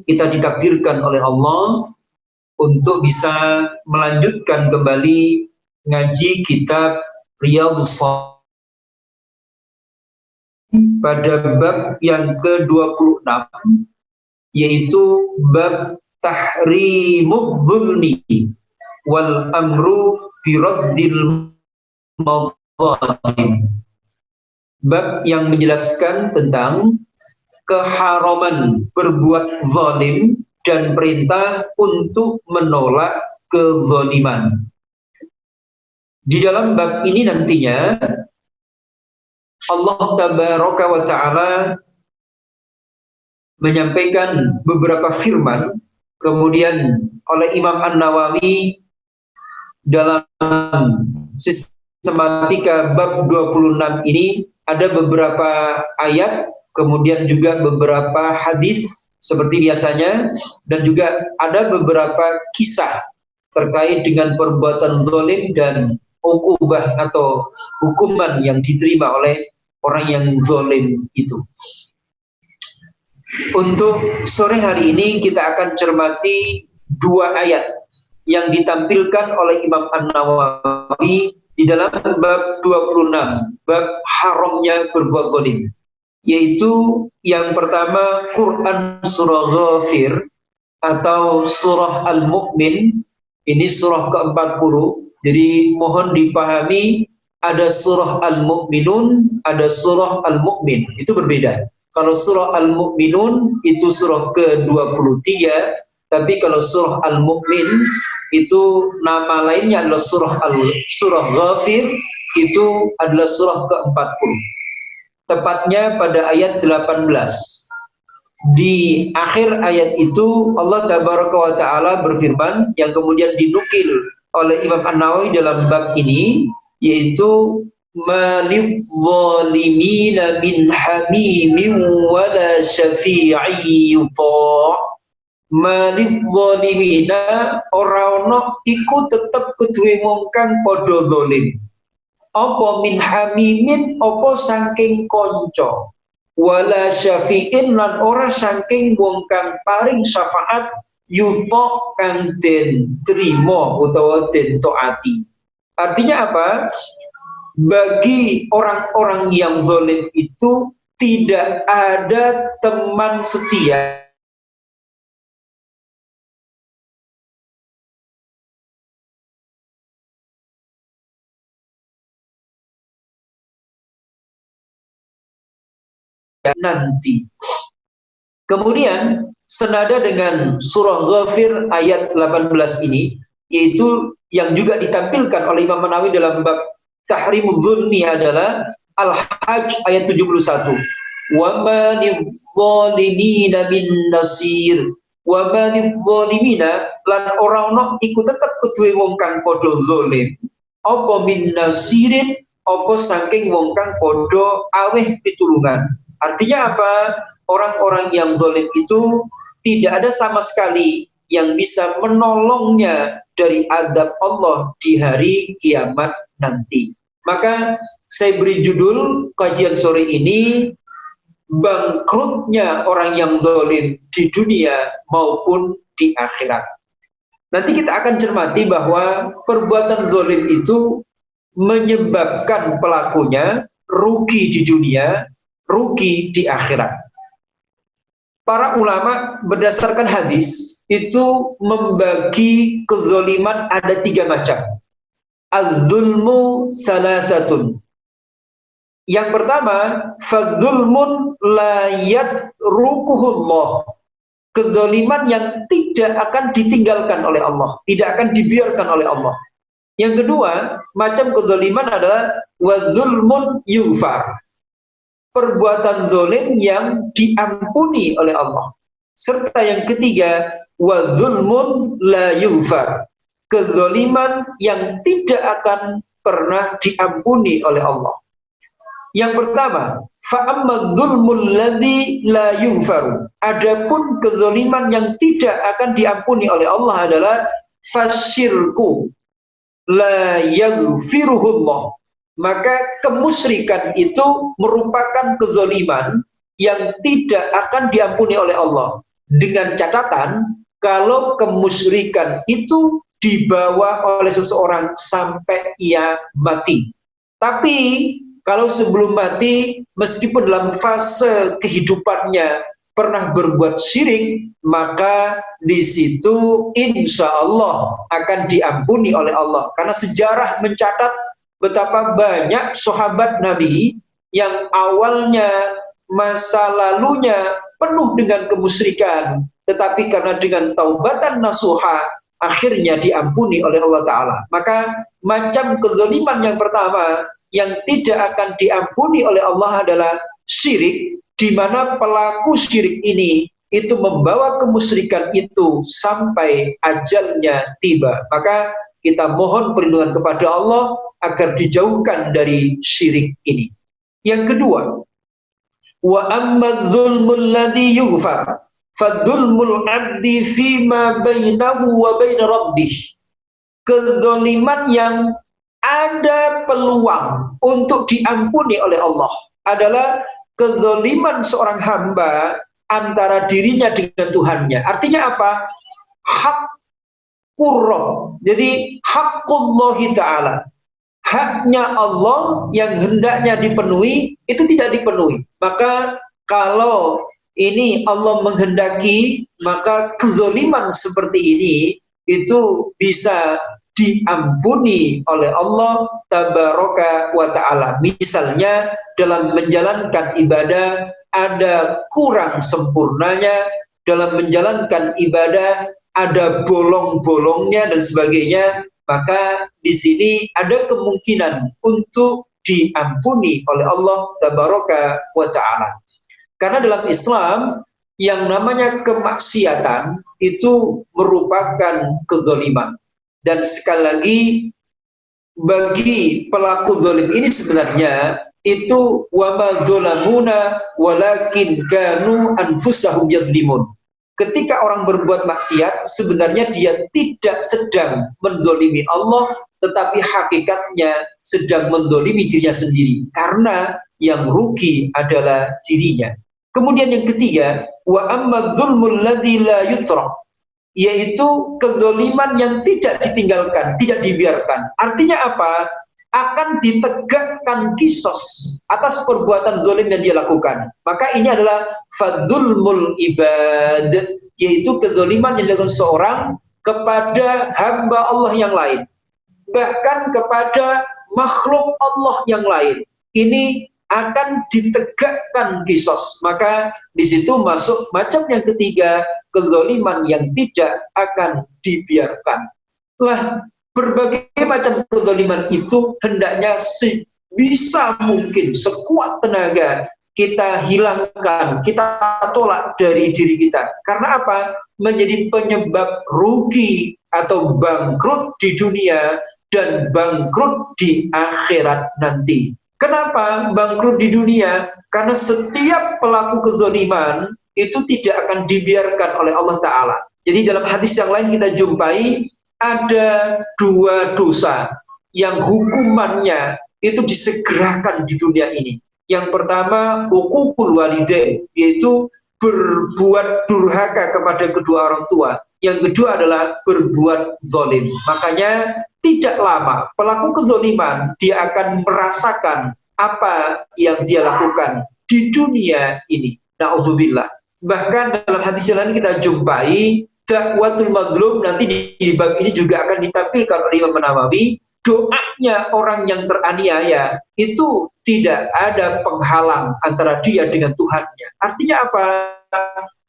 Kita ditakdirkan oleh Allah untuk bisa melanjutkan kembali ngaji kitab Riyadhus Shalihin pada bab yang ke-26, yaitu bab tahrimudz zulmi wal amru biraddil madzalim. Bab yang menjelaskan tentang keharaman berbuat zalim dan perintah untuk menolak kezaliman. Di dalam bab ini nantinya Allah Tabaraka wa Ta'ala menyampaikan beberapa firman, kemudian oleh Imam An-Nawawi dalam sistematika bab 26 ini ada beberapa ayat, kemudian juga beberapa hadis seperti biasanya, dan juga ada beberapa kisah terkait dengan perbuatan zalim dan ukubah atau hukuman yang diterima oleh orang yang zalim itu. Untuk sore hari ini kita akan cermati dua ayat yang ditampilkan oleh Imam An-Nawawi di dalam bab 26, bab haramnya berbuat zalim. Yaitu yang pertama Quran surah Ghafir atau surah Al-Mu'min. Ini surah ke-40. Jadi mohon dipahami, ada surah Al-Mu'minun, ada surah Al-Mu'min. Itu berbeda. Kalau surah Al-Mu'minun itu surah ke-23, tapi kalau surah Al-Mu'min itu nama lainnya adalah surah Ghafir, itu adalah surah ke-40. Tepatnya pada ayat 18. Di akhir ayat itu Allah Tabaraka wa Ta'ala berfirman, yang kemudian dinukil oleh Imam An-Nawawi dalam bab ini, yaitu malidh-dhalimina min hamimin wala syafi'i yuta'. Malidh-dhalimina ora ono iku tetep kuduwe wong kang padha zalim. Apa min hamimin, apa saking konco, wala syafi'in, lan ora saking wong kang paring syafaat, yuto kang den trimo utawa den taati. Artinya apa? Bagi orang-orang yang zalim itu tidak ada teman setia nanti. Kemudian senada dengan surah Ghafir ayat 18 ini, yaitu yang juga ditampilkan oleh Imam Nawawi dalam bab tahrimudz zulmi adalah Al-Hajj ayat 71. Wa manidh-dhalimina min nasir. Wa manidh-dhalimina, lan ora ono iku tetep kuduwe wong kang padha zalim. Apa min nasirin, apa saking wong kang padha aweh pitulungan. Artinya apa? Orang-orang yang zalim itu tidak ada sama sekali yang bisa menolongnya dari azab Allah di hari kiamat nanti. Maka saya beri judul kajian sore ini, bangkrutnya orang yang zalim di dunia maupun di akhirat. Nanti kita akan cermati bahwa perbuatan zalim itu menyebabkan pelakunya rugi di dunia, rugi di akhirat. Para ulama berdasarkan hadis itu membagi kezaliman ada 3 macam. Az-zulmu salasatun. Yang pertama, fadzulmun la yatrukuhullah. Kezaliman yang tidak akan ditinggalkan oleh Allah, tidak akan dibiarkan oleh Allah. Yang kedua, macam kezaliman adalah wadzulmun yughfar. Perbuatan zalim yang diampuni oleh Allah. Serta yang ketiga, wa zulmun la yughfar. Kezaliman yang tidak akan pernah diampuni oleh Allah. Yang pertama, fa amma dzulmul ladzi la yughfar. Adapun kezaliman yang tidak akan diampuni oleh Allah adalah fasyirku la yaghfiruhullah. maka kemusyrikan itu merupakan kezaliman yang tidak akan diampuni oleh Allah. Dengan catatan, kalau kemusyrikan itu dibawa oleh seseorang sampai ia mati. Tapi kalau sebelum mati, meskipun dalam fase kehidupannya pernah berbuat syirik, maka di situ insya Allah akan diampuni oleh Allah. Karena sejarah mencatat betapa banyak sahabat Nabi yang awalnya masa lalunya penuh dengan kemusyrikan, tetapi karena dengan taubatan nasuha akhirnya diampuni oleh Allah Ta'ala. Maka macam kezaliman yang pertama yang tidak akan diampuni oleh Allah adalah syirik, di mana pelaku syirik ini itu membawa kemusyrikan itu sampai ajalnya tiba. Maka kita mohon perlindungan kepada Allah agar dijauhkan dari syirik ini. Yang kedua, wa amma dzulmul ladzi yughfar fadzulmul 'abdi fima bainahu wa bain rabbih. Kezaliman yang ada peluang untuk diampuni oleh Allah adalah kezaliman seorang hamba antara dirinya dengan Tuhannya. Artinya apa? Hak qurrah. Jadi haqullahi ta'ala, haknya Allah yang hendaknya dipenuhi itu tidak dipenuhi. Maka kalau ini Allah menghendaki, maka kezaliman seperti ini itu bisa diampuni oleh Allah tabaraka wa ta'ala. Misalnya dalam menjalankan ibadah ada kurang sempurnanya, dalam menjalankan ibadah ada bolong-bolongnya dan sebagainya, maka di sini ada kemungkinan untuk diampuni oleh Allah tabaraka wa ta'ala. Karena dalam Islam yang namanya kemaksiatan itu merupakan kezaliman. Dan sekali lagi, bagi pelaku zalim ini sebenarnya itu wama dzolamuna walakin kanu anfusahum yadzlimun. Ketika orang berbuat maksiat, sebenarnya dia tidak sedang menzolimi Allah, tetapi hakikatnya sedang menzolimi dirinya sendiri, karena yang rugi adalah dirinya. Kemudian yang ketiga, wa amma dzulmul ladzi la yutrak, yaitu kezaliman yang tidak ditinggalkan, tidak dibiarkan. Artinya apa? Akan ditegakkan kisos atas perbuatan zalim yang dia lakukan. Maka ini adalah fadzulmul ibad, yaitu kezaliman yang dilakukan seorang kepada hamba Allah yang lain, bahkan kepada makhluk Allah yang lain. Ini akan ditegakkan kisos. Maka di situ masuk macam yang ketiga, kezaliman yang tidak akan dibiarkan. Lah, berbagai macam kezaliman itu hendaknya sebisa mungkin, sekuat tenaga kita hilangkan, kita tolak dari diri kita. Karena apa? Menjadi penyebab rugi atau bangkrut di dunia dan bangkrut di akhirat nanti. Kenapa bangkrut di dunia? Karena setiap pelaku kezaliman itu tidak akan dibiarkan oleh Allah Ta'ala. Jadi dalam hadis yang lain kita jumpai ada dua dosa yang hukumannya itu disegerakan di dunia ini. Yang pertama, uququl walidain, yaitu berbuat durhaka kepada kedua orang tua. Yang kedua adalah berbuat zalim. Makanya tidak lama pelaku kezaliman dia akan merasakan apa yang dia lakukan di dunia ini. Na'udzubillah. Bahkan dalam hadis yang lain kita jumpai dakwatul mazlum, nanti di bab ini juga akan ditampilkan oleh Imam Nawawi. Doanya orang yang teraniaya itu tidak ada penghalang antara dia dengan Tuhannya. Artinya apa?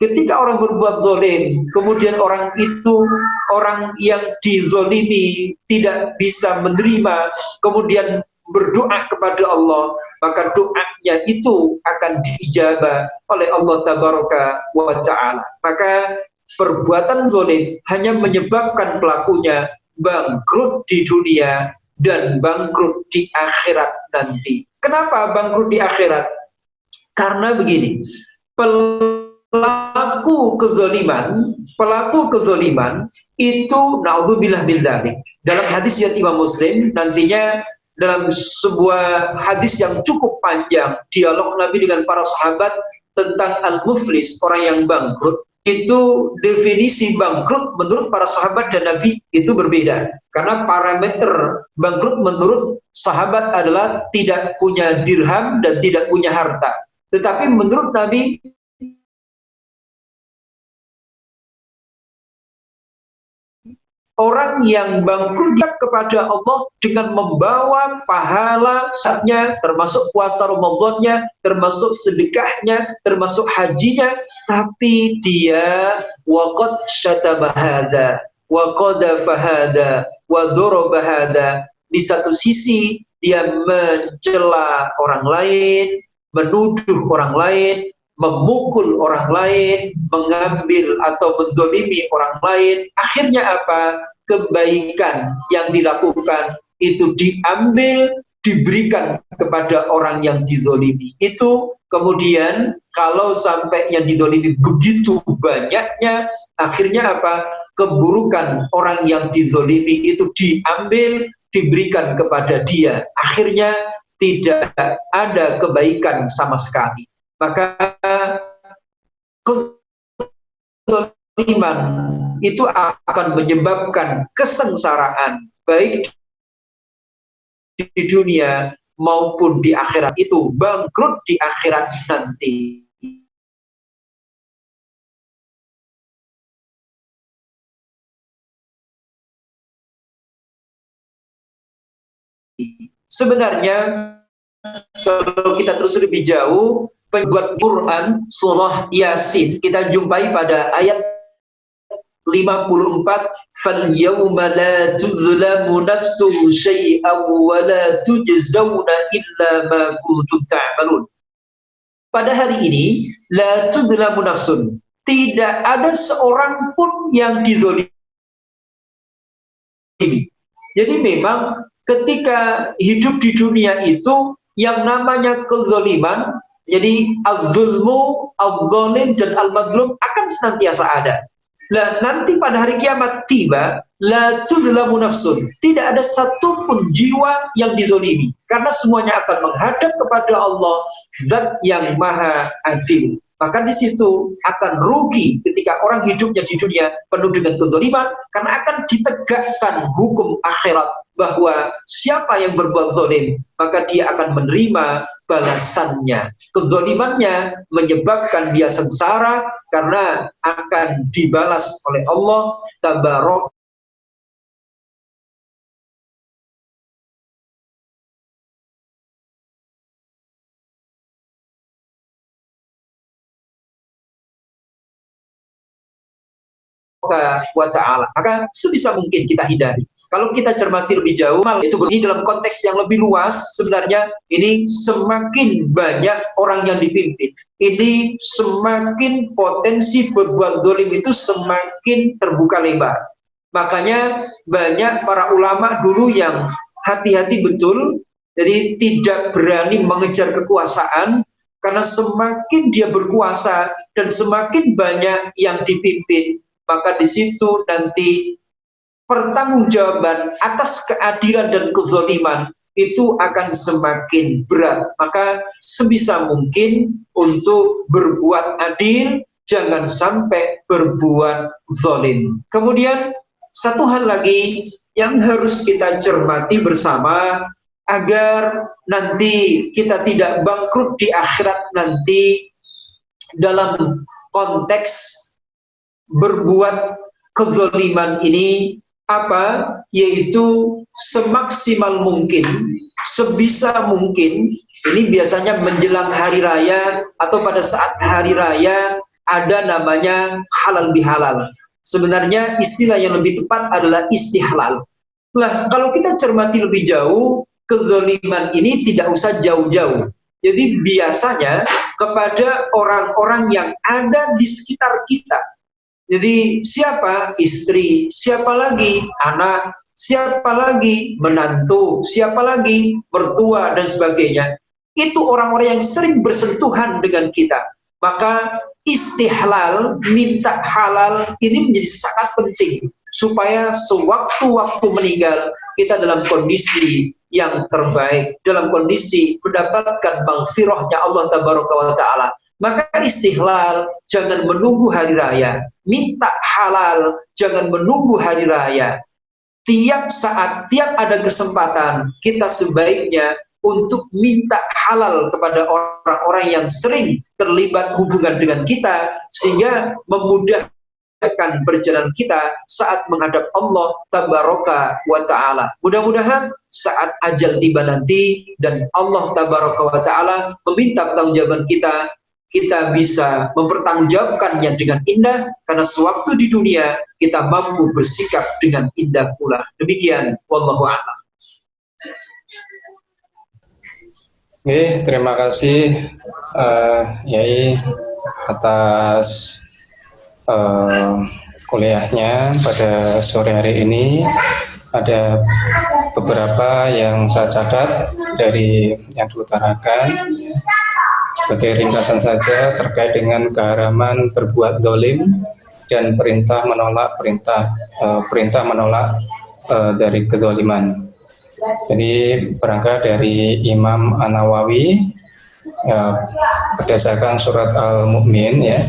Ketika orang berbuat zalim, kemudian orang itu, orang yang dizolimi tidak bisa menerima, kemudian berdoa kepada Allah, maka doanya itu akan diijabah oleh Allah Tabaraka wa Ta'ala. Maka perbuatan zalim hanya menyebabkan pelakunya bangkrut di dunia dan bangkrut di akhirat nanti. Kenapa bangkrut di akhirat? Karena begini, pelaku kezaliman itu naudzubillah min dzalik. Dalam hadis riwayat Imam Muslim nantinya dalam sebuah hadis yang cukup panjang, dialog Nabi dengan para sahabat tentang al-muflis, orang yang bangkrut. Itu definisi bangkrut menurut para sahabat dan Nabi itu berbeda. Karena parameter bangkrut menurut sahabat adalah tidak punya dirham dan tidak punya harta. Tetapi menurut Nabi, orang yang bangkrut kepada Allah dengan membawa pahala saatnya, termasuk puasa Ramadannya, termasuk sedekahnya, termasuk hajinya, tapi dia waqad syatama hadza wa qadhafa hadza wa daraba hadza. Di satu sisi dia mencela orang lain, menuduh orang lain, memukul orang lain, mengambil atau menzolimi orang lain. Akhirnya apa? Kebaikan yang dilakukan itu diambil, diberikan kepada orang yang dizolimi. Itu kemudian kalau sampai yang dizolimi begitu banyaknya, akhirnya apa? Keburukan orang yang dizolimi itu diambil, diberikan kepada dia. Akhirnya tidak ada kebaikan sama sekali. Maka kezaliman itu akan menyebabkan kesengsaraan baik di dunia maupun di akhirat. Itu bangkrut di akhirat nanti. Sebenarnya kalau kita terus lebih jauh, pembuat Quran surah Yasin kita jumpai pada ayat 54, fal yawma la tuzlamu nafsun syai'an wa la tujzauna illa ma kuntum ta'malun. Pada hari ini la tuzlamu nafsun, tidak ada seorang pun yang dizalimi. Jadi memang ketika hidup di dunia itu yang namanya kezaliman, jadi az-zulmu, az-zalim dan al-madlum akan senantiasa ada. Nah, nanti pada hari kiamat tiba, la tudlamu nafsun, tidak ada satupun jiwa yang dizalimi, karena semuanya akan menghadap kepada Allah, Zat yang Maha Adil. Maka di situ akan rugi ketika orang hidupnya di dunia penuh dengan kezaliman, karena akan ditegakkan hukum akhirat bahwa siapa yang berbuat zalim, maka dia akan menerima balasannya. Kezalimannya menyebabkan dia sengsara karena akan dibalas oleh Allah Tabaraka wa ta'ala. Maka sebisa mungkin kita hindari. Kalau kita cermati lebih jauh, itu ini dalam konteks yang lebih luas, sebenarnya ini semakin banyak orang yang dipimpin, ini semakin potensi berbuat zalim itu semakin terbuka lebar. Makanya banyak para ulama dulu yang hati-hati betul, jadi tidak berani mengejar kekuasaan, karena semakin dia berkuasa dan semakin banyak yang dipimpin, maka di situ nanti pertanggungjawaban atas keadilan dan kezaliman itu akan semakin berat. Maka sebisa mungkin untuk berbuat adil, jangan sampai berbuat zalim. Kemudian satu hal lagi yang harus kita cermati bersama agar nanti kita tidak bangkrut di akhirat nanti dalam konteks berbuat kezaliman ini, apa? Yaitu semaksimal mungkin, sebisa mungkin. Ini biasanya menjelang hari raya atau pada saat hari raya ada namanya halal bihalal. Sebenarnya istilah yang lebih tepat adalah istihlal. Nah, kalau kita cermati lebih jauh, kezaliman ini tidak usah jauh-jauh. Jadi biasanya kepada orang-orang yang ada di sekitar kita. Jadi siapa? Istri, siapa lagi? Anak, siapa lagi? Menantu, siapa lagi? Mertua, dan sebagainya. Itu orang-orang yang sering bersentuhan dengan kita. Maka istihlal, minta halal, ini menjadi sangat penting. Supaya sewaktu-waktu meninggal, kita dalam kondisi yang terbaik, dalam kondisi mendapatkan maghfirahnya Allah Tabaraka wa Ta'ala. Maka istihlal, jangan menunggu hari raya. Minta halal, jangan menunggu hari raya. Tiap saat, tiap ada kesempatan, kita sebaiknya untuk minta halal kepada orang-orang yang sering terlibat hubungan dengan kita, sehingga memudahkan perjalanan kita saat menghadap Allah Tabaraka wa Ta'ala. Mudah-mudahan saat ajal tiba nanti dan Allah Tabaraka wa Ta'ala meminta pertanggungjawaban kita, kita bisa mempertanggungjawabkannya dengan indah, karena sewaktu di dunia kita mampu bersikap dengan indah pula. Demikian, wallahu a'lam. Oke, terima kasih Yai atas kuliahnya pada sore hari ini. Ada beberapa yang saya catat dari yang diutarakan. Sebagai ringkasan saja terkait dengan keharaman berbuat dolim dan perintah menolak dari kedoliman. Jadi berangkat dari Imam An-Nawawi berdasarkan surat Al-Mu'min ya,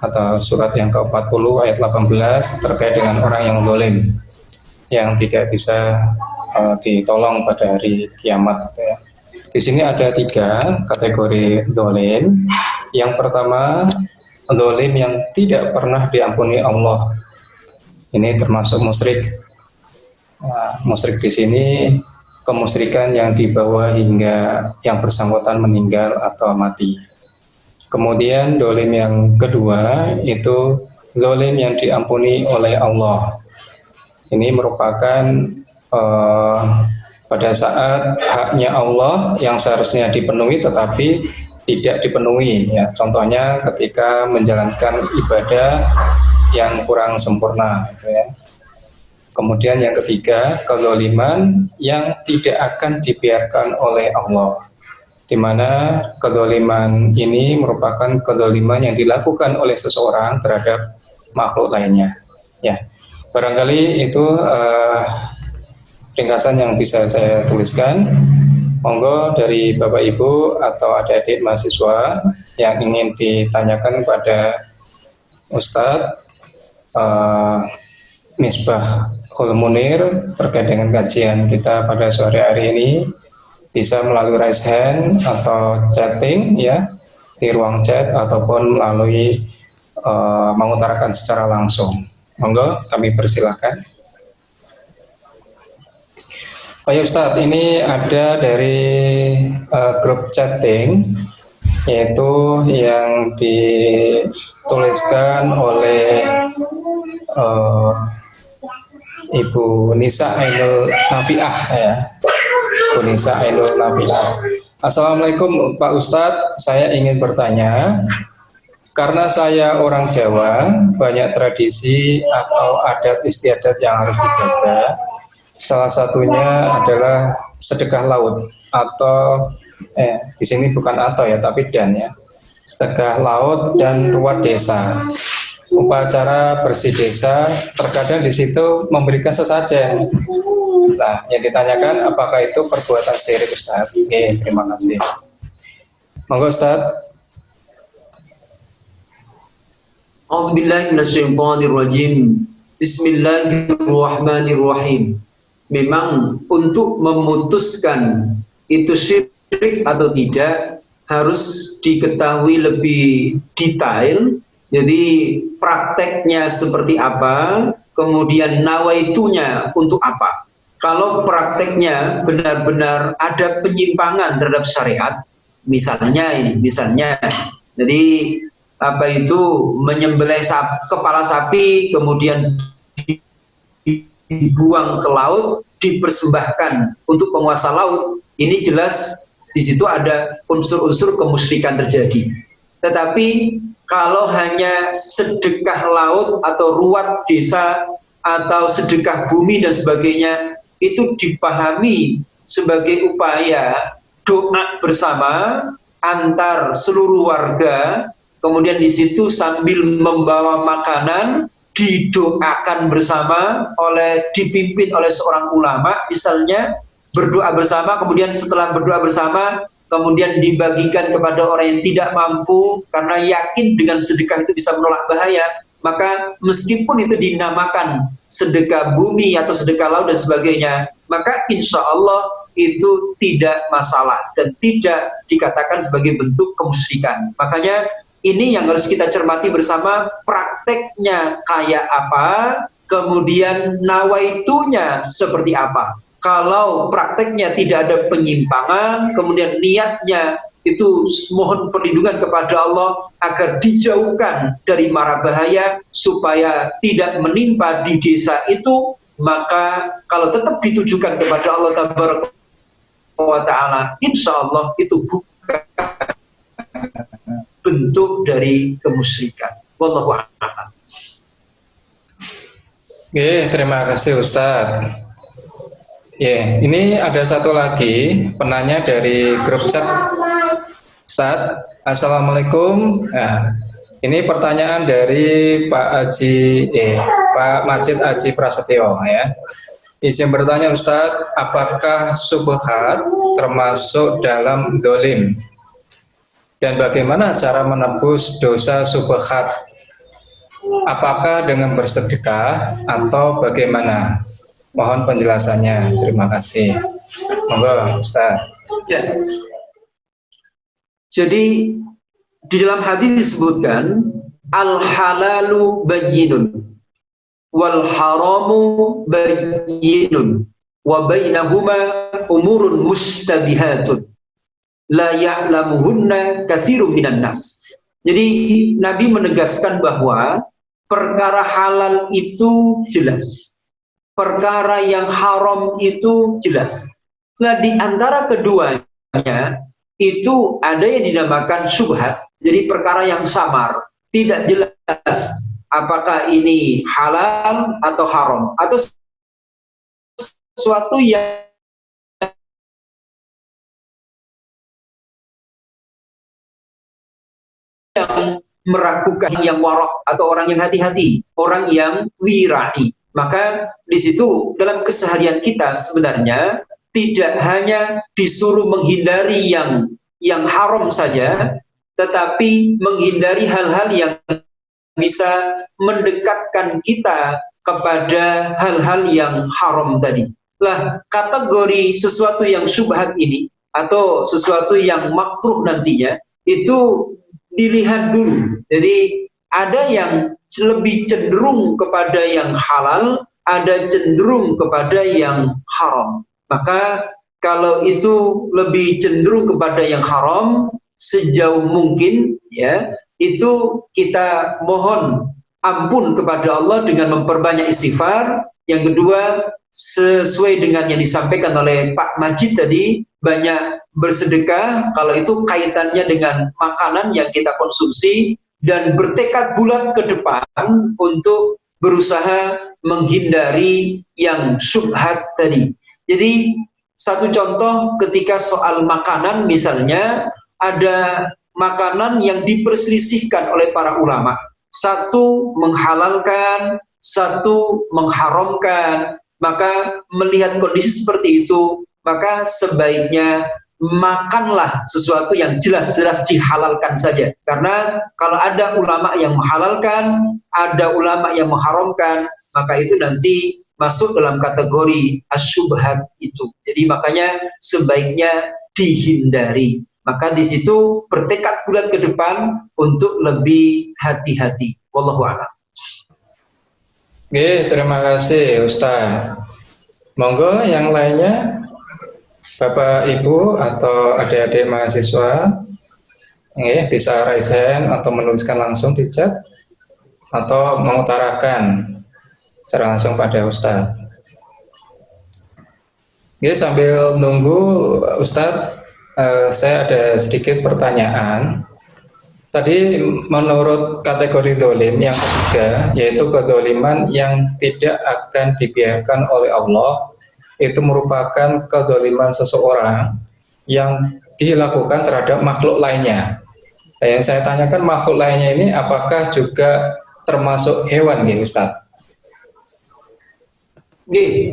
atau surat yang ke-40 ayat 18 terkait dengan orang yang dolim, yang tidak bisa ditolong pada hari kiamat ya. Di sini ada 3 kategori dolim. Yang pertama, dolim yang tidak pernah diampuni Allah. Ini termasuk musyrik. Nah, musyrik di sini kemusyrikan yang dibawa hingga yang bersangkutan meninggal atau mati. Kemudian dolim yang kedua itu dolim yang diampuni oleh Allah. Ini merupakan pada saat haknya Allah yang seharusnya dipenuhi tetapi tidak dipenuhi ya. Contohnya ketika menjalankan ibadah yang kurang sempurna gitu ya. Kemudian yang ketiga, kezaliman yang tidak akan dibiarkan oleh Allah, di mana kezaliman ini merupakan kezaliman yang dilakukan oleh seseorang terhadap makhluk lainnya ya. Barangkali itu ringkasan yang bisa saya tuliskan. Monggo dari Bapak Ibu atau adik-adik mahasiswa yang ingin ditanyakan kepada Ustadz Misbahul Munir terkait dengan kajian kita pada sore hari ini, bisa melalui raise hand atau chatting ya di ruang chat, ataupun melalui mengutarakan secara langsung. Monggo, kami persilakan. Oh ya Ustadz, ini ada dari grup chatting, yaitu yang dituliskan oleh Ibu Nisa Ainul Nafiah ya. Ibu Nisa Ainul Nafiah. Assalamualaikum Pak Ustadz, saya ingin bertanya, karena saya orang Jawa, banyak tradisi atau adat istiadat yang harus dijaga. Salah satunya adalah sedekah laut atau di sini bukan atau ya, tapi dan ya. Sedekah laut dan ruat desa. Upacara bersih desa terkadang di situ memberikan sesajen. Nah, yang ditanyakan apakah itu perbuatan syirik Ustaz? Oke, terima kasih. Monggo Ustaz. A'udzubillahi minasyaitonirrajim. Bismillahirrahmanirrahim. Memang untuk memutuskan itu syirik atau tidak harus diketahui lebih detail. Jadi prakteknya seperti apa, kemudian nawaitunya untuk apa. Kalau prakteknya benar-benar ada penyimpangan terhadap syariat, misalnya, jadi apa itu menyembelih kepala sapi kemudian dibuang ke laut, dipersembahkan untuk penguasa laut, ini jelas di situ ada unsur-unsur kemusyrikan terjadi. Tetapi kalau hanya sedekah laut atau ruat desa atau sedekah bumi dan sebagainya, itu dipahami sebagai upaya doa bersama antar seluruh warga, kemudian di situ sambil membawa makanan, didoakan bersama dipimpin oleh seorang ulama misalnya, berdoa bersama, kemudian setelah berdoa bersama kemudian dibagikan kepada orang yang tidak mampu karena yakin dengan sedekah itu bisa menolak bahaya, maka meskipun itu dinamakan sedekah bumi atau sedekah laut dan sebagainya, maka insya Allah itu tidak masalah dan tidak dikatakan sebagai bentuk kemusyrikan. Makanya ini yang harus kita cermati bersama, prakteknya kayak apa, kemudian nawaitunya seperti apa. Kalau prakteknya tidak ada penyimpangan, kemudian niatnya itu mohon perlindungan kepada Allah agar dijauhkan dari mara bahaya supaya tidak menimpa di desa itu, maka kalau tetap ditujukan kepada Allah Tabaraka wa Ta'ala, insya Allah itu bukan bentuk dari kemusyrikan. Wallahu a'lam. Oke, terima kasih Ustadz. Ya, ini ada satu lagi penanya dari grup chat. Ustadz, Assalamualaikum. Nah, ini pertanyaan dari Pak Majid Aji Prasetyo ya. Izin bertanya Ustadz, apakah subhat termasuk dalam dolim? Dan bagaimana cara menebus dosa subhat? Apakah dengan bersedekah atau bagaimana? Mohon penjelasannya. Terima kasih. Monggo, Ustaz. Ya. Jadi di dalam hadis disebutkan al halalu bayyinun wal haramu bayyinun wa bainahuma umurun mustabihatun la ya'lamuhunna katsirun minan nas. Jadi Nabi menegaskan bahwa perkara halal itu jelas, perkara yang haram itu jelas. Nah, di antara keduanya itu ada yang dinamakan syubhat, jadi perkara yang samar, tidak jelas apakah ini halal atau haram, atau sesuatu yang meragukan, yang warok atau orang yang hati-hati, orang yang wirai. Maka di situ dalam keseharian kita sebenarnya tidak hanya disuruh menghindari yang haram saja, tetapi menghindari hal-hal yang bisa mendekatkan kita kepada hal-hal yang haram tadi. Lah, kategori sesuatu yang syubhat ini atau sesuatu yang makruh nantinya itu dilihat dulu. Jadi ada yang lebih cenderung kepada yang halal, ada cenderung kepada yang haram. Maka kalau itu lebih cenderung kepada yang haram, sejauh mungkin ya, itu kita mohon ampun kepada Allah dengan memperbanyak istighfar. Yang kedua, sesuai dengan yang disampaikan oleh Pak Majid tadi, banyak bersedekah kalau itu kaitannya dengan makanan yang kita konsumsi, dan bertekad bulat ke depan untuk berusaha menghindari yang syubhat tadi. Jadi satu contoh ketika soal makanan misalnya, ada makanan yang diperselisihkan oleh para ulama. Satu menghalalkan, satu mengharamkan. Maka melihat kondisi seperti itu, maka sebaiknya makanlah sesuatu yang jelas-jelas dihalalkan saja. Karena kalau ada ulama yang menghalalkan, ada ulama yang mengharamkan, maka itu nanti masuk dalam kategori asyubhat itu. Jadi makanya sebaiknya dihindari. Maka di situ bertekad bulat ke depan untuk lebih hati-hati. Wallahu a'lam. Oke, terima kasih Ustaz. Monggo yang lainnya, Bapak, Ibu, atau adik-adik mahasiswa, bisa raise hand atau menuliskan langsung di chat, atau mengutarakan secara langsung pada Ustaz. Oke, sambil nunggu Ustaz, saya ada sedikit pertanyaan. Tadi menurut kategori dolim yang ketiga, yaitu kedoliman yang tidak akan dibiarkan oleh Allah, itu merupakan kedoliman seseorang yang dilakukan terhadap makhluk lainnya. Dan yang saya tanyakan, makhluk lainnya ini apakah juga termasuk hewan nggih Ustaz? Oke,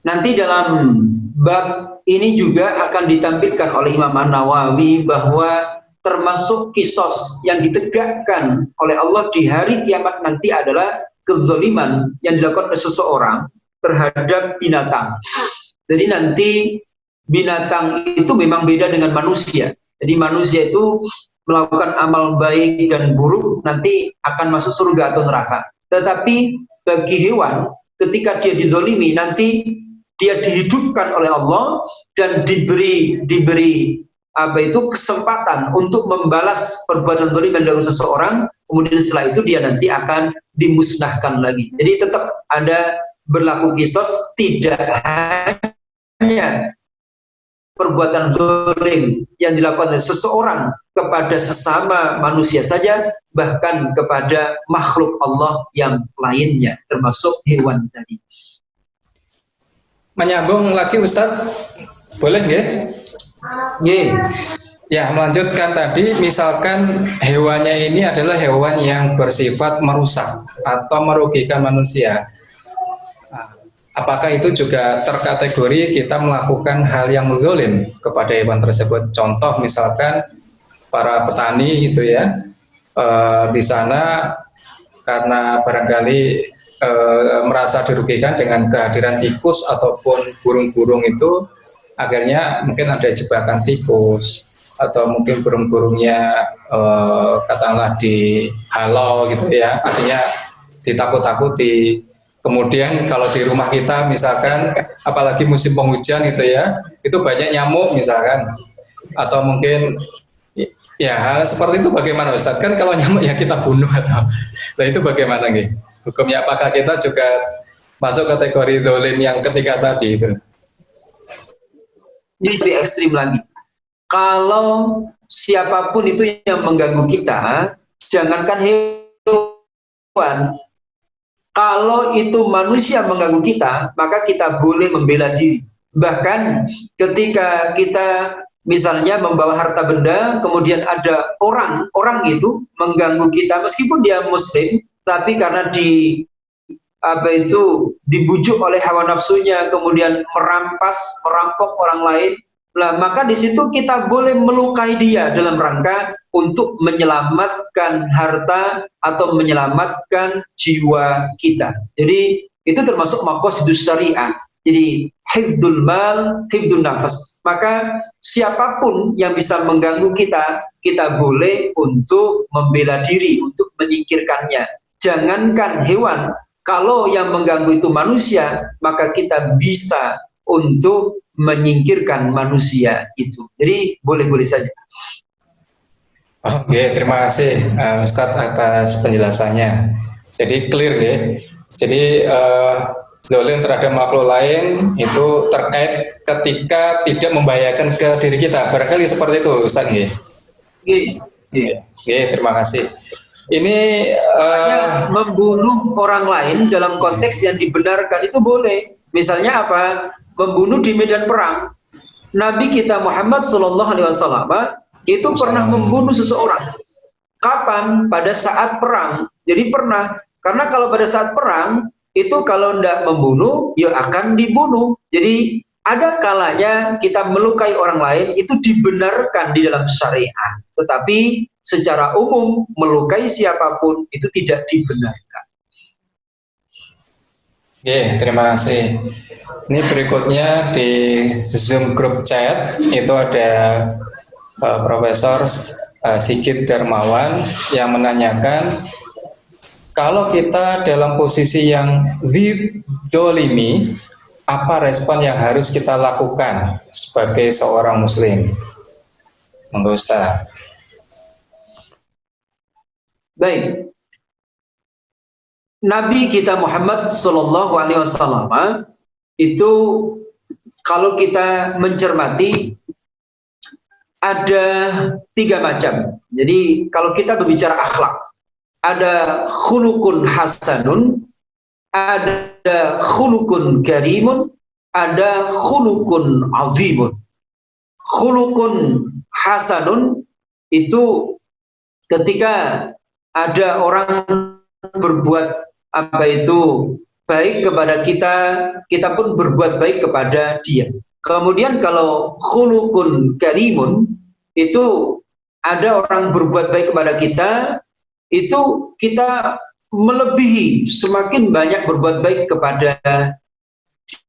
nanti dalam bab ini juga akan ditampilkan oleh Imam An-Nawawi bahwa termasuk kisos yang ditegakkan oleh Allah di hari kiamat nanti adalah kezaliman yang dilakukan oleh seseorang terhadap binatang. Jadi nanti binatang itu memang beda dengan manusia. Jadi manusia itu melakukan amal baik dan buruk nanti akan masuk surga atau neraka. Tetapi bagi hewan ketika dia dizalimi nanti dia dihidupkan oleh Allah dan diberi kesempatan untuk membalas perbuatan zalim yang dilakukan seseorang, kemudian setelah itu dia nanti akan dimusnahkan lagi. Jadi tetap ada berlaku kisos, tidak hanya perbuatan zalim yang dilakukan oleh seseorang kepada sesama manusia saja, bahkan kepada makhluk Allah yang lainnya, termasuk hewan tadi. Menyambung lagi Ustadz, boleh nggih? Ya, melanjutkan tadi, misalkan hewannya ini adalah hewan yang bersifat merusak atau merugikan manusia. Apakah itu juga terkategori kita melakukan hal yang zalim kepada hewan tersebut? Contoh misalkan para petani gitu ya, di sana karena barangkali merasa dirugikan dengan kehadiran tikus ataupun burung-burung itu, akhirnya mungkin ada jebakan tikus atau mungkin burung-burungnya katakanlah dihalau gitu ya, artinya ditakut-takuti. Kemudian kalau di rumah kita misalkan apalagi musim penghujan gitu ya, itu banyak nyamuk misalkan, atau mungkin ya hal seperti itu bagaimana Ustaz? Kan kalau nyamuk ya kita bunuh atau, nah itu bagaimana nih hukumnya? Apakah kita juga masuk kategori zalim yang ketiga tadi itu? Ini lebih ekstrim lagi. Kalau siapapun itu yang mengganggu kita, jangankan hewan, kalau itu manusia mengganggu kita, maka kita boleh membela diri. Bahkan ketika kita misalnya membawa harta benda, kemudian ada orang itu mengganggu kita, meskipun dia muslim, tapi karena dibujuk oleh hawa nafsunya, kemudian merampok orang lain, maka di situ kita boleh melukai dia dalam rangka untuk menyelamatkan harta atau menyelamatkan jiwa kita. Jadi itu termasuk maqasidus syariah. Jadi hifdzul mal, hifdzun nafas. Maka siapapun yang bisa mengganggu kita, kita boleh untuk membela diri, untuk menyingkirkannya. Jangankan hewan, kalau yang mengganggu itu manusia, maka kita bisa untuk menyingkirkan manusia itu. Jadi boleh-boleh saja. Oke, terima kasih Ustadz atas penjelasannya. Jadi clear ya. Jadi zalim terhadap makhluk lain itu terkait ketika tidak membahayakan ke diri kita. Barangkali seperti itu Ustadz ya. Oke, terima kasih. Ini membunuh orang lain dalam konteks yang dibenarkan itu boleh. Misalnya apa? Membunuh di medan perang. Nabi kita Muhammad SAW itu pernah membunuh seseorang. Kapan? Pada saat perang. Jadi pernah. Karena kalau pada saat perang itu kalau tidak membunuh, ya akan dibunuh. Jadi ada kalanya kita melukai orang lain itu dibenarkan di dalam syariah. Tetapi secara umum melukai siapapun itu tidak dibenarkan. Oke, terima kasih. Ini berikutnya di Zoom group chat itu ada Profesor Sigit Darmawan yang menanyakan, kalau kita dalam posisi yang dzolimi, apa respon yang harus kita lakukan sebagai seorang muslim? Monggo Ustaz. Baik. Nabi kita Muhammad SAW itu kalau kita mencermati ada 3 macam. Jadi kalau kita berbicara akhlak, ada khulukun hasanun, ada khulukun karimun, ada khulukun azimun. Khulukun hasanun itu ketika ada orang berbuat apa itu baik kepada kita, kita pun berbuat baik kepada dia. Kemudian kalau khuluqun karimun, itu ada orang berbuat baik kepada kita, itu kita melebihi, semakin banyak berbuat baik kepada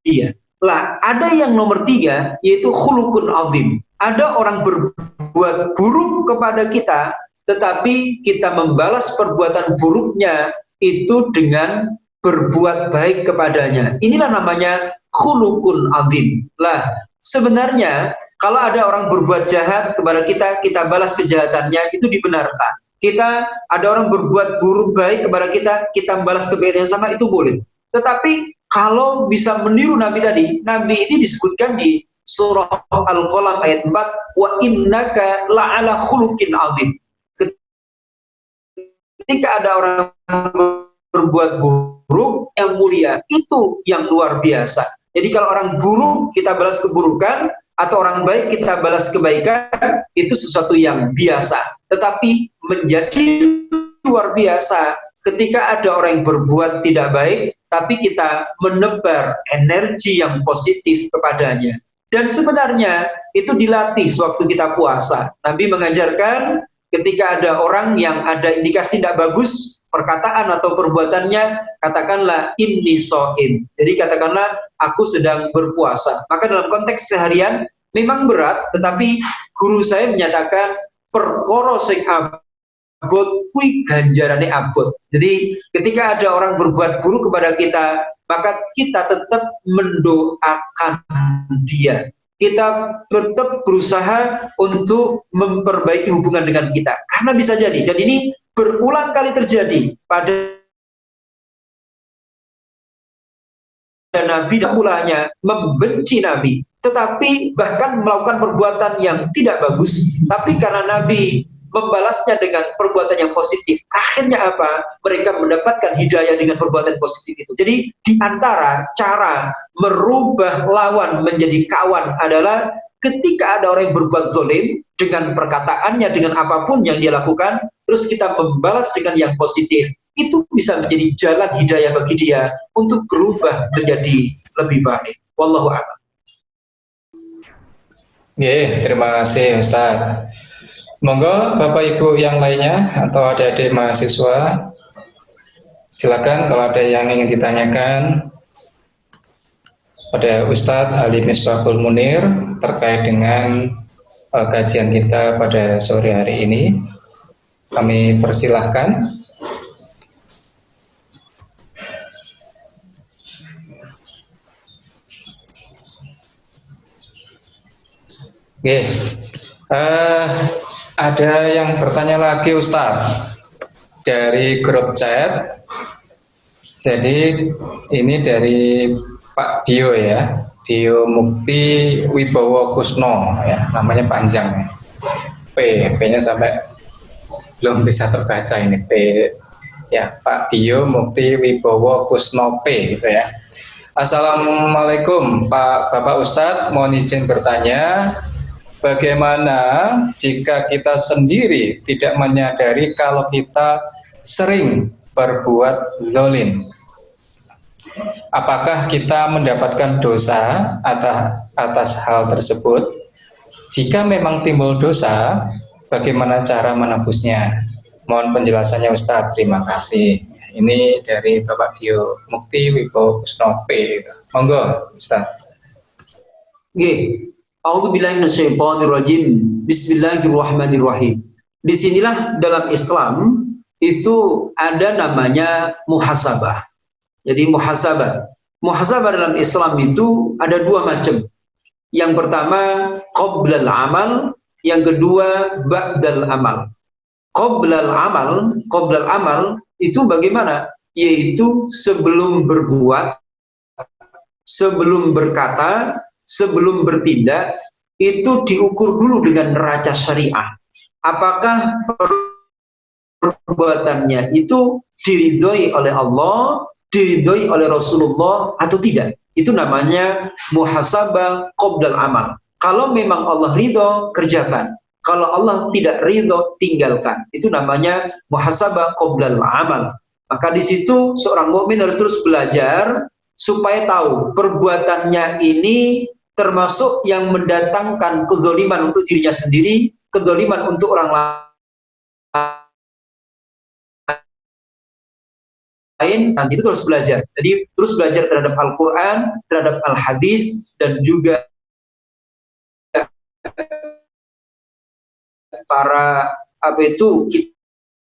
dia. Lah, ada yang nomor 3, yaitu khuluqun azim. Ada orang berbuat buruk kepada kita, tetapi kita membalas perbuatan buruknya itu dengan berbuat baik kepadanya. Inilah namanya khuluqun azim. Lah, sebenarnya kalau ada orang berbuat jahat kepada kita, kita balas kejahatannya, itu dibenarkan. Kita ada orang berbuat buruk baik kepada kita membalas kebaikan yang sama, itu boleh. Tetapi kalau bisa meniru Nabi tadi, Nabi ini disebutkan di surah Al-Qalam ayat 4, wa innaka la'ala khuluqin azim. Ketika ada orang berbuat buruk yang mulia, itu yang luar biasa. Jadi kalau orang buruk kita balas keburukan, atau orang baik kita balas kebaikan, itu sesuatu yang biasa. Tetapi menjadi luar biasa ketika ada orang yang berbuat tidak baik, tapi kita menebar energi yang positif kepadanya. Dan sebenarnya itu dilatih sewaktu kita puasa. Nabi mengajarkan ketika ada orang yang ada indikasi tidak bagus perkataan atau perbuatannya, katakanlah inni shaim. Jadi katakanlah aku sedang berpuasa. Maka dalam konteks seharian memang berat, tetapi guru saya menyatakan perkara sing abot kuwi ganjarane abot. Jadi ketika ada orang berbuat buruk kepada kita, maka kita tetap mendoakan dia. Kita tetap berusaha untuk memperbaiki hubungan dengan kita. Karena bisa jadi, dan ini berulang kali terjadi pada Nabi, dan mulanya membenci Nabi, tetapi bahkan melakukan perbuatan yang tidak bagus, tapi karena Nabi membalasnya dengan perbuatan yang positif, akhirnya apa? Mereka mendapatkan hidayah dengan perbuatan positif itu. Jadi di antara cara merubah lawan menjadi kawan adalah ketika ada orang yang berbuat zalim dengan perkataannya, dengan apapun yang dia lakukan, terus kita membalas dengan yang positif, itu bisa menjadi jalan hidayah bagi dia untuk berubah menjadi lebih baik. Wallahu a'lam. Terima kasih Ustaz. Monggo Bapak Ibu yang lainnya atau adik-adik mahasiswa, silakan kalau ada yang ingin ditanyakan pada Ustadz Ali Misbahul Munir terkait dengan kajian kita pada sore hari ini. Kami persilahkan. Ada yang bertanya lagi Ustadz dari grup chat. Jadi ini dari Pak Dio ya, Dio Mukti Wibowo Kusno ya, namanya panjang ya. P-nya sampai belum bisa terbaca ini P ya, Pak Dio Mukti Wibowo Kusno P gitu ya. Assalamualaikum Bapak Ustadz, mohon izin bertanya, bagaimana jika kita sendiri tidak menyadari kalau kita sering berbuat zalim? Apakah kita mendapatkan dosa atas hal tersebut? Jika memang timbul dosa, bagaimana cara menebusnya? Mohon penjelasannya Ustadz, terima kasih. Ini dari Bapak Dio Mukti Wibowo Kusno P. Monggo Ustadz. A'udzubillahi minasyaitonirrajim. Bismillahirrahmanirrahim. Disinilah dalam Islam itu ada namanya muhasabah. Jadi muhasabah dalam Islam itu ada dua macam. Yang pertama qoblal amal, yang kedua ba'dal amal. Qoblal amal itu bagaimana? Yaitu sebelum berbuat, sebelum berkata, sebelum bertindak, itu diukur dulu dengan neraca syariah. Apakah perbuatannya itu diridhoi oleh Allah, diridhoi oleh Rasulullah atau tidak? Itu namanya muhasabah qoblal amal. Kalau memang Allah ridho, kerjakan. Kalau Allah tidak ridho, tinggalkan. Itu namanya muhasabah qoblal amal. Maka di situ seorang mukmin harus terus belajar supaya tahu perbuatannya ini termasuk yang mendatangkan kezaliman untuk dirinya sendiri, kezaliman untuk orang lain, dan itu terus belajar. Jadi terus belajar terhadap Al-Quran, terhadap Al-Hadis, dan juga para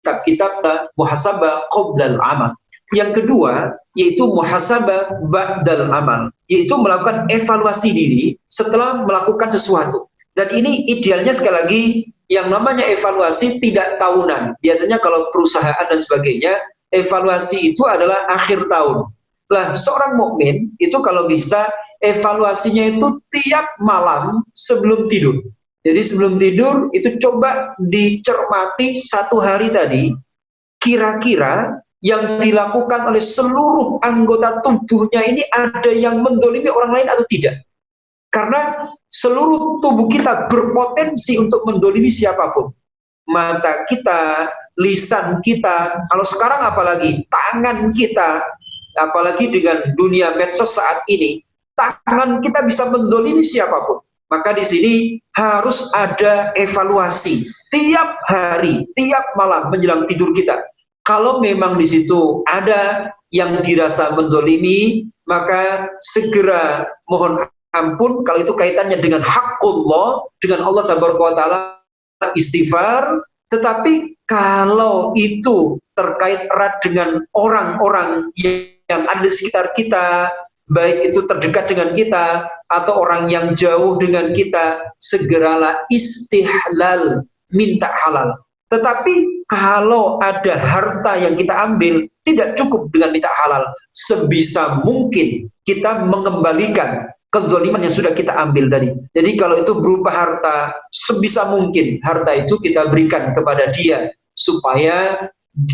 kitab-kitab muhasabah qoblal amal. Yang kedua yaitu muhasabah ba'dal amal, yaitu melakukan evaluasi diri setelah melakukan sesuatu. Dan ini idealnya sekali lagi yang namanya evaluasi tidak tahunan. Biasanya kalau perusahaan dan sebagainya, evaluasi itu adalah akhir tahun. Lah, seorang mukmin itu kalau bisa evaluasinya itu tiap malam sebelum tidur. Jadi sebelum tidur itu coba dicermati satu hari tadi, kira-kira yang dilakukan oleh seluruh anggota tubuhnya ini ada yang mendolimi orang lain atau tidak. Karena seluruh tubuh kita berpotensi untuk mendolimi siapapun. Mata kita, lisan kita, kalau sekarang apalagi tangan kita, apalagi dengan dunia medsos saat ini, tangan kita bisa mendolimi siapapun. Maka di sini harus ada evaluasi tiap hari, tiap malam menjelang tidur kita. Kalau memang di situ ada yang dirasa mendolimi, maka segera mohon ampun. Kalau itu kaitannya dengan haqqullah, dengan Allah Tabaraka wa Ta'ala, istighfar. Tetapi kalau itu terkait erat dengan orang-orang yang ada di sekitar kita, baik itu terdekat dengan kita atau orang yang jauh dengan kita, segeralah istihlal, minta halal. Tetapi kalau ada harta yang kita ambil, tidak cukup dengan minta halal. Sebisa mungkin kita mengembalikan kezaliman yang sudah kita ambil tadi. Jadi kalau itu berupa harta, sebisa mungkin harta itu kita berikan kepada dia supaya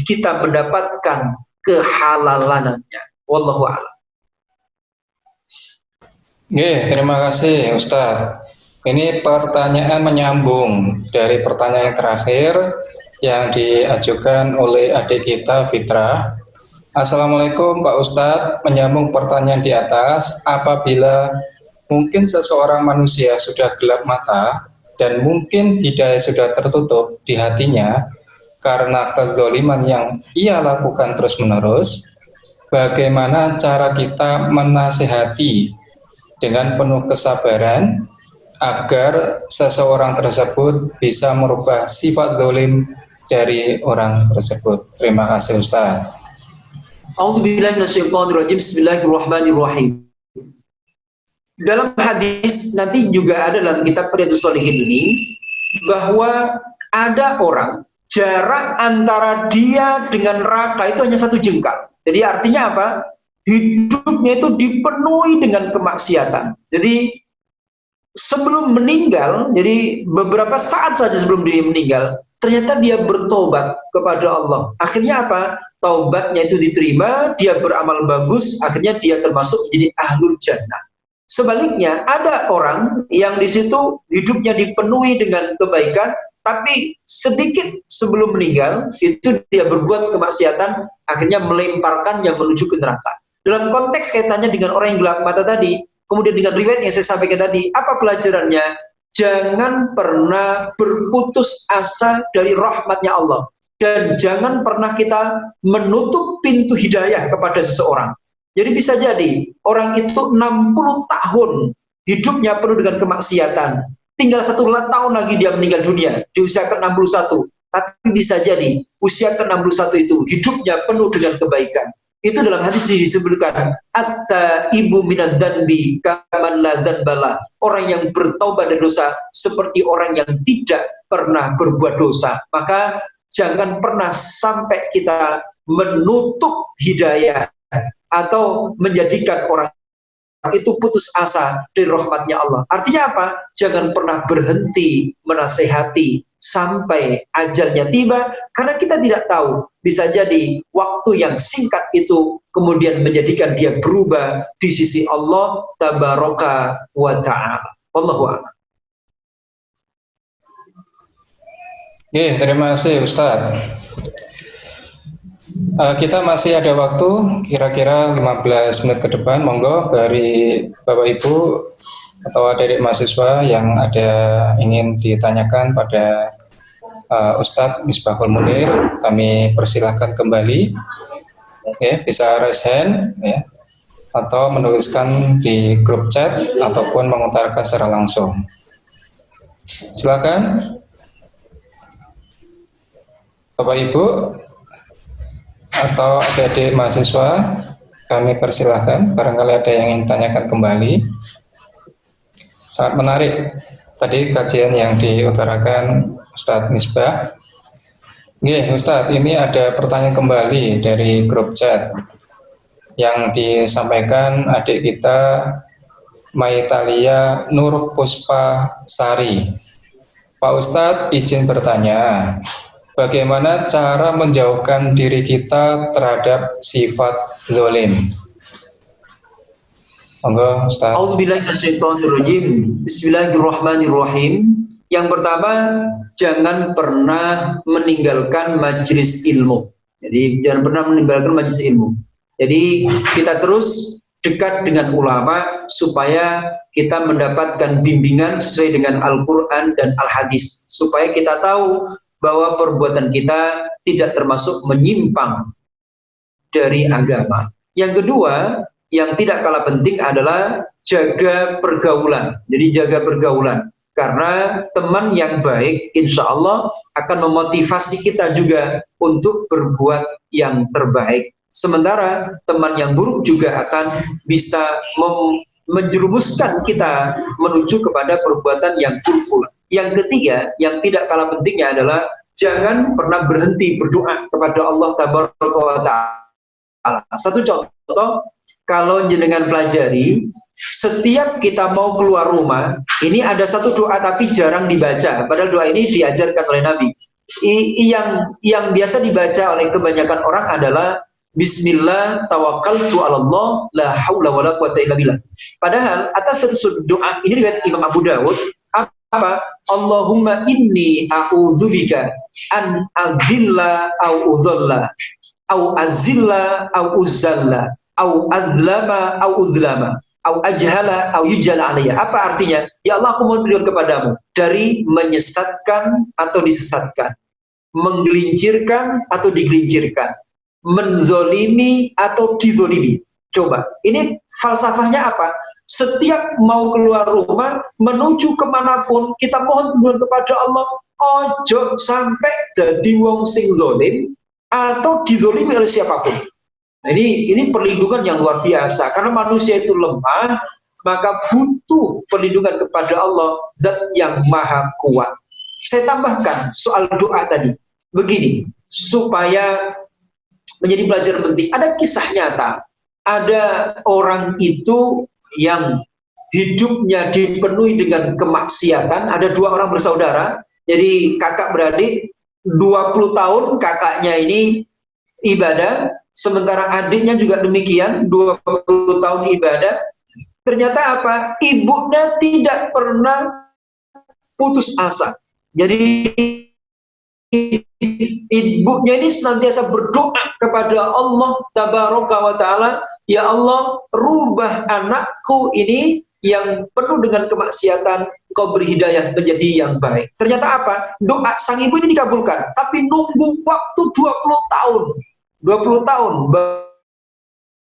kita mendapatkan kehalalannya. Wallahu a'lam. Terima kasih Ustadz. Ini pertanyaan menyambung dari pertanyaan yang terakhir yang diajukan oleh adik kita Fitra. Assalamualaikum Pak Ustadz, menyambung pertanyaan di atas, apabila mungkin seseorang manusia sudah gelap mata dan mungkin hidayah sudah tertutup di hatinya karena kezaliman yang ia lakukan terus-menerus, bagaimana cara kita menasihati dengan penuh kesabaran agar seseorang tersebut bisa merubah sifat zalim dari orang tersebut? Terima kasih Ustaz. A'udzubillahi minasyaitonirrajim. Bismillahirrahmanirrahim. Dalam hadis nanti juga ada dalam kitab Riyadhus Shalihin ini bahwa ada orang jarak antara dia dengan neraka itu hanya 1 jengkal. Jadi artinya apa? Hidupnya itu dipenuhi dengan kemaksiatan. Jadi sebelum meninggal, jadi beberapa saat saja sebelum dia meninggal, ternyata dia bertobat kepada Allah. Akhirnya apa? Taubatnya itu diterima, dia beramal bagus, akhirnya dia termasuk menjadi ahlul jannah. Sebaliknya, ada orang yang di situ hidupnya dipenuhi dengan kebaikan, tapi sedikit sebelum meninggal, itu dia berbuat kemaksiatan, akhirnya melemparkannya menuju ke neraka. Dalam konteks kaitannya dengan orang yang gelap mata tadi, kemudian dengan riwayat yang saya sampaikan tadi, apa pelajarannya? Jangan pernah berputus asa dari rahmatnya Allah. Dan jangan pernah kita menutup pintu hidayah kepada seseorang. Jadi bisa jadi, orang itu 60 tahun hidupnya penuh dengan kemaksiatan. Tinggal 1 tahun lagi dia meninggal dunia, di usia ke-61. Tapi bisa jadi, usia ke-61 itu hidupnya penuh dengan kebaikan. Itu dalam hadis disebutkan at-taibu minadz dzanbi kaman la dzanbala. Orang yang bertaubat dari dosa seperti orang yang tidak pernah berbuat dosa. Maka jangan pernah sampai kita menutup hidayah atau menjadikan orang itu putus asa dari rahmatnya Allah. Artinya apa? Jangan pernah berhenti menasehati sampai ajalnya tiba, karena kita tidak tahu, bisa jadi waktu yang singkat itu kemudian menjadikan dia berubah di sisi Allah Tabaraka wa Ta'ala. Wallahu a'lam. Terima kasih Ustaz. Kita masih ada waktu kira-kira 15 menit ke depan. Monggo dari Bapak Ibu atau adik-adik mahasiswa yang ada ingin ditanyakan pada Ustadz Misbahul Munir, kami persilahkan kembali. Oke, bisa raise hand ya, atau menuliskan di grup chat ataupun mengutarakan secara langsung. Silakan Bapak Ibu atau adik-adik mahasiswa, kami persilahkan. Barangkali ada yang ingin tanyakan kembali. Sangat menarik tadi kajian yang diutarakan Ustadz Misbah. Nggih, Ustadz, ini ada pertanyaan kembali dari grup chat yang disampaikan adik kita Maitalia Nur Puspa Sari. Pak Ustadz, izin bertanya, bagaimana cara menjauhkan diri kita terhadap sifat zalim? Monggo, Ustaz. A'udzubillahi minasyaitonirrajim. Bismillahirrahmanirrahim. Yang pertama, jangan pernah meninggalkan majelis ilmu. Jadi jangan pernah meninggalkan majelis ilmu. Jadi kita terus dekat dengan ulama supaya kita mendapatkan bimbingan sesuai dengan Al-Quran dan Al-Hadis, supaya kita tahu bahwa perbuatan kita tidak termasuk menyimpang dari agama. Yang kedua, yang tidak kalah penting adalah jaga pergaulan. Jadi jaga pergaulan, karena teman yang baik insya Allah akan memotivasi kita juga untuk berbuat yang terbaik. Sementara teman yang buruk juga akan bisa menjerumuskan kita menuju kepada perbuatan yang buruk. Yang ketiga, yang tidak kalah pentingnya adalah jangan pernah berhenti berdoa kepada Allah Tabaraka wa Ta'ala. Satu contoh, kalau jenengan pelajari, setiap kita mau keluar rumah, ini ada satu doa tapi jarang dibaca. Padahal doa ini diajarkan oleh Nabi. Yang biasa dibaca oleh kebanyakan orang adalah Bismillah tawakkaltu 'alallah la haula wala quwata illa billah. Padahal atas satu doa ini riwayat Imam Abu Dawud, apa? Allahumma inni a'udzubika an azilla au uzalla au azilla au uzalla au azlama au uzlama au ajhala au yujhala alayya. Apa artinya? Ya Allah, aku mohon perlindungan kepadamu dari menyesatkan atau disesatkan, menggelincirkan atau digelincirkan, menzolimi atau dizolimi. Coba, ini falsafahnya apa? Setiap mau keluar rumah, menuju kemanapun, kita mohon perlindungan kepada Allah. Ojo sampai jadi wong sing zolim atau dizolimi oleh siapapun. Nah, ini perlindungan yang luar biasa, karena manusia itu lemah, maka butuh perlindungan kepada Allah, Zat yang maha kuat. Saya tambahkan soal doa tadi, begini, supaya menjadi pelajaran penting. Ada kisah nyata, ada orang itu yang hidupnya dipenuhi dengan kemaksiatan. Ada dua orang bersaudara, jadi kakak beradik, 20 tahun kakaknya ini ibadah, sementara adiknya juga demikian, 20 tahun ibadah. Ternyata apa? Ibunya tidak pernah putus asa. Jadi ibunya ini senantiasa berdoa kepada Allah Tabaraka wa Ta'ala, ya Allah, rubah anakku ini yang penuh dengan kemaksiatan, Kau beri hidayah menjadi yang baik. Ternyata apa? Doa sang ibu ini dikabulkan, tapi nunggu waktu 20 tahun. 20 tahun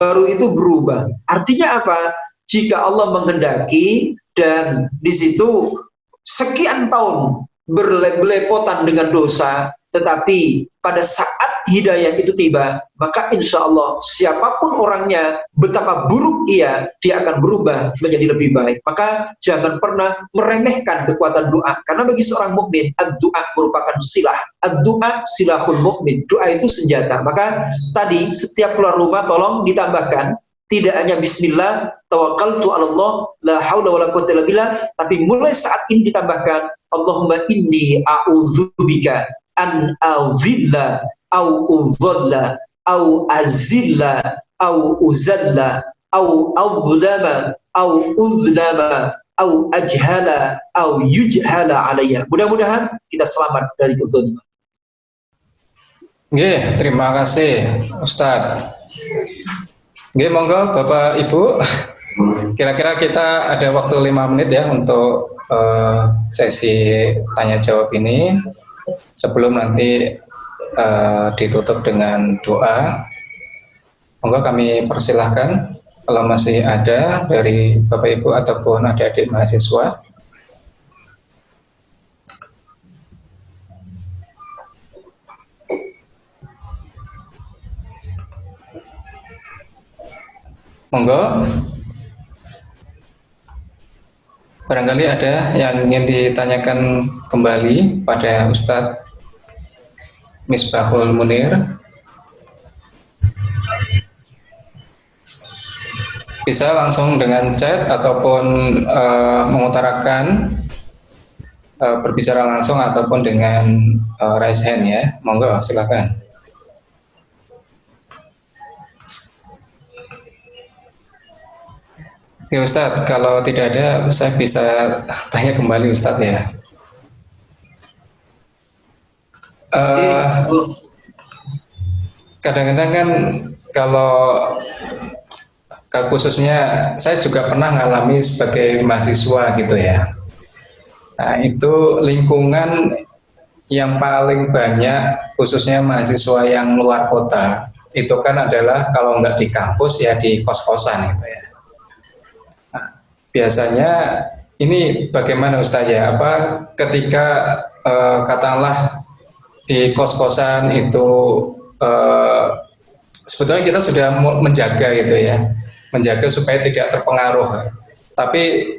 baru itu berubah. Artinya apa? Jika Allah menghendaki dan di situ sekian tahun berlepotan dengan dosa, tetapi pada saat hidayah itu tiba, maka insya Allah siapapun orangnya, betapa buruk dia akan berubah menjadi lebih baik. Maka jangan pernah meremehkan kekuatan doa, karena bagi seorang mukmin, doa merupakan silah. Doa silahul mukmin, doa itu senjata. Maka tadi setiap keluar rumah tolong ditambahkan, tidak hanya Bismillah tawakkaltu 'alallah la haula wala quwata illa billah, tapi mulai saat ini ditambahkan Allahumma inni a'udzubika an azilla au uzalla au azilla au uzalla au azlama au uzlama au ajhala au yujhala alayya. Mudah-mudahan kita selamat dari kezaliman. Nggih, terima kasih Ustadz. Nggih, monggo Bapak Ibu. Kira-kira kita ada waktu 5 menit ya untuk sesi tanya jawab ini sebelum nanti ditutup dengan doa. Monggo kami persilahkan kalau masih ada dari Bapak Ibu ataupun adik-adik mahasiswa. Monggo. Barangkali ada yang ingin ditanyakan kembali pada Ustadz Misbahul Munir. Bisa langsung dengan chat ataupun mengutarakan berbicara langsung ataupun dengan raise hand ya. Monggo, silakan. Oke Ustadz, kalau tidak ada saya bisa tanya kembali Ustadz ya. Kadang-kadang kan kalau khususnya saya juga pernah ngalami sebagai mahasiswa gitu ya. Nah itu lingkungan yang paling banyak khususnya mahasiswa yang luar kota itu kan adalah kalau nggak di kampus ya di kos-kosan gitu ya. Biasanya ini bagaimana Ustaz ya? Apa ketika katakanlah di kos-kosan itu sebetulnya kita sudah menjaga gitu ya, menjaga supaya tidak terpengaruh. Tapi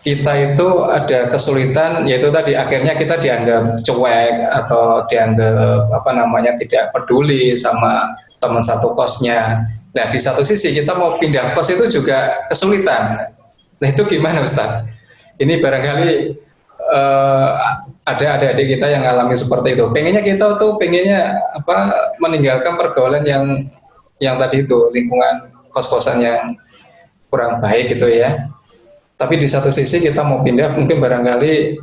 kita itu ada kesulitan, yaitu tadi akhirnya kita dianggap cuek atau dianggap tidak peduli sama teman satu kosnya. Nah di satu sisi kita mau pindah kos itu juga kesulitan. Nah itu gimana Ustaz? Ini barangkali ada adik-adik kita yang alami seperti itu. Pengennya kita tuh meninggalkan pergaulan yang tadi itu lingkungan kos-kosan yang kurang baik gitu ya. Tapi di satu sisi kita mau pindah mungkin barangkali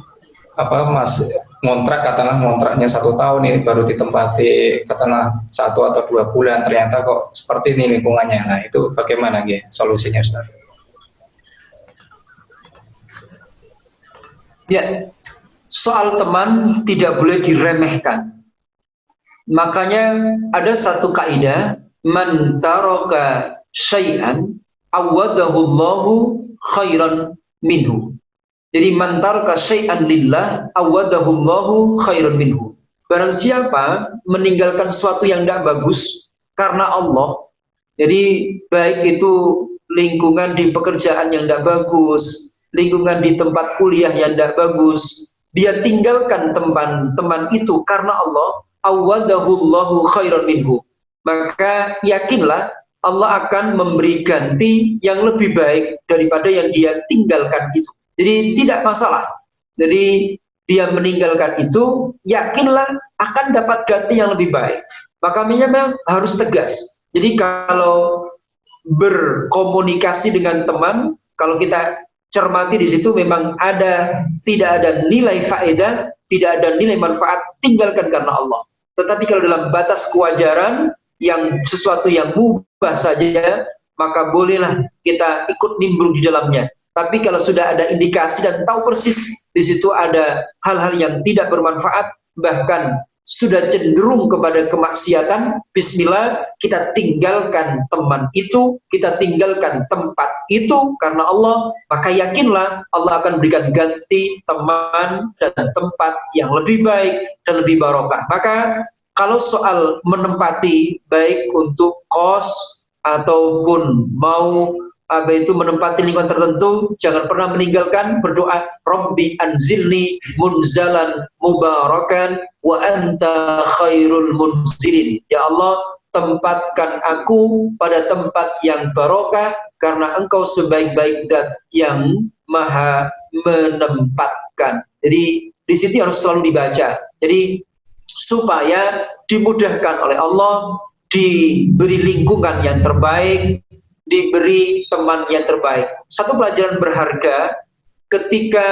ngontraknya 1 tahun ini baru ditempati katakanlah 1 atau 2 bulan ternyata kok seperti ini lingkungannya. Nah itu bagaimana solusinya Ustaz? Ya, soal teman tidak boleh diremehkan. Makanya ada satu kaidah, man taraka syai'an awadahullahu khairan minhu. Jadi man taraka syai'an lillah awadahullahu khairan minhu. Barang siapa meninggalkan sesuatu yang tidak bagus karena Allah, jadi baik itu lingkungan di pekerjaan yang tidak bagus, lingkungan di tempat kuliah yang tidak bagus, dia tinggalkan teman-teman itu karena Allah, awadahullahu khairan minhu. Maka yakinlah Allah akan memberi ganti yang lebih baik daripada yang dia tinggalkan itu. Jadi tidak masalah. Jadi dia meninggalkan itu, yakinlah akan dapat ganti yang lebih baik. Maka memang harus tegas. Jadi kalau berkomunikasi dengan teman, kalau kita cermati di situ memang tidak ada nilai faedah, tidak ada nilai manfaat, tinggalkan karena Allah. Tetapi kalau dalam batas kewajaran, yang sesuatu yang mubah saja, maka bolehlah kita ikut nimbrung di dalamnya. Tapi kalau sudah ada indikasi dan tahu persis di situ ada hal-hal yang tidak bermanfaat, bahkan sudah cenderung kepada kemaksiatan, bismillah, kita tinggalkan teman itu, kita tinggalkan tempat itu karena Allah, maka yakinlah Allah akan berikan ganti teman dan tempat yang lebih baik dan lebih barokah. Maka kalau soal menempati baik untuk kos ataupun mau menempati lingkungan tertentu, jangan pernah meninggalkan berdoa, Rabbi anzilni munzalan mubarakan wa anta khairul munzilin. Ya Allah, tempatkan aku pada tempat yang barokah karena engkau sebaik-baik zat yang maha menempatkan. Jadi di sini harus selalu dibaca. Jadi supaya dimudahkan oleh Allah, diberi lingkungan yang terbaik, diberi teman yang terbaik. Satu pelajaran berharga ketika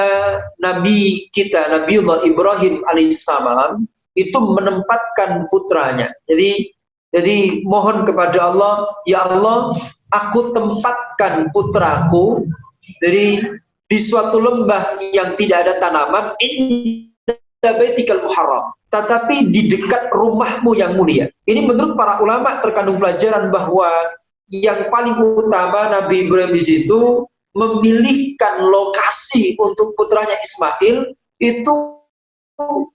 Nabi kita, Nabiullah Ibrahim alaihissalam, itu menempatkan putranya. Jadi mohon kepada Allah, ya Allah, aku tempatkan putraku di suatu lembah yang tidak ada tanaman, inda baitikal muharram, tetapi di dekat rumahmu yang mulia. Ini menurut para ulama terkandung pelajaran bahwa yang paling utama Nabi Ibrahim di situ memilihkan lokasi untuk putranya Ismail itu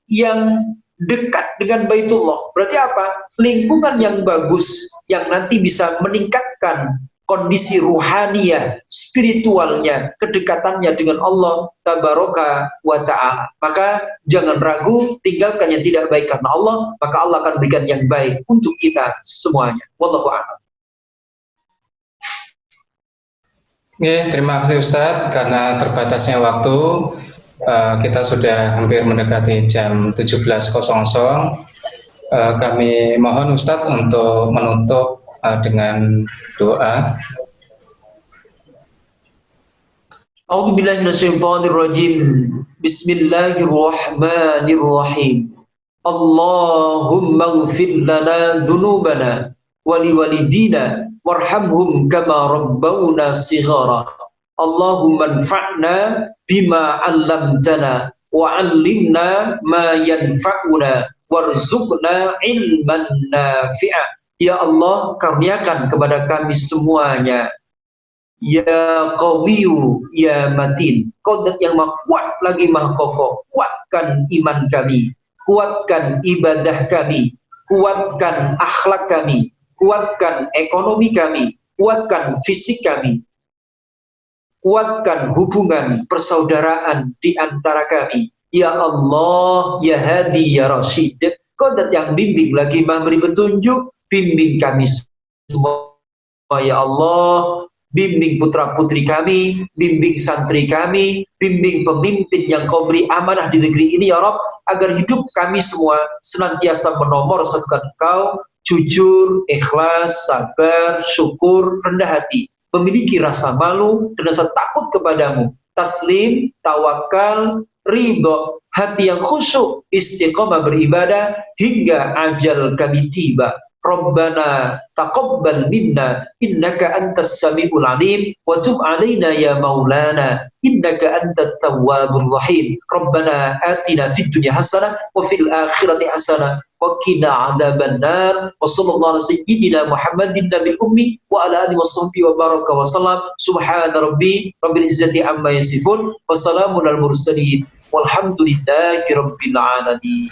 yang dekat dengan Baitullah. Berarti apa? Lingkungan yang bagus yang nanti bisa meningkatkan kondisi ruhaniyah, spiritualnya, kedekatannya dengan Allah Tabaraka wa Ta'ala. Maka jangan ragu, tinggalkan yang tidak baik karena Allah, maka Allah akan berikan yang baik untuk kita semuanya. Wallahu a'lam. Oke, terima kasih Ustadz. Karena terbatasnya waktu, kita sudah hampir mendekati jam 17.00. Kami mohon Ustadz untuk menutup dengan doa. A'udzubillahi minasyaitonirrajim. Bismillahirrahmanirrahim. Allahumma ighfir lana dzunubana wa liwalidina warhamhum kama rabbawna shighara. Allahumma anfa'na bima 'allamtana wa 'allimna ma yanfa'una warzuqna ilman nafi'a. Ya Allah, karuniakan kepada kami semuanya, ya Qawiyyu ya Matin, Qadrat yang maha kuat lagi maha kokoh, kuatkan iman kami, kuatkan ibadah kami, kuatkan akhlak kami, kuatkan ekonomi kami, kuatkan fisik kami, kuatkan hubungan persaudaraan di antara kami. Ya Allah, ya Hadi, ya Rasyid, Qadrat yang bimbing lagi memberi petunjuk, bimbing kami semua ya Allah, bimbing putra-putri kami, bimbing santri kami, bimbing pemimpin yang kau beri amanah di negeri ini ya Rabb, agar hidup kami semua senantiasa menomor satukan Engkau, jujur, ikhlas, sabar, syukur, rendah hati, memiliki rasa malu dan rasa takut kepadamu, taslim, tawakal, ridho, hati yang khusyuk, istiqomah beribadah hingga ajal kami tiba. Rabbana taqabbal minna innaka antas samiul alim wa tub alaina ya maulana innaka antat tawwabur rahim. Rabbana atina fid dunya hasanah wa fil akhirati hasanah wa qina adzabannar. Wa sallallahu ala sayyidina Muhammadin nabil ummi wa ala alihi washabbihi wa baraka wa sallam. Subhana rabbil izzati amma yasifun wa salamun al mursalin walhamdulillahi rabbil alamin.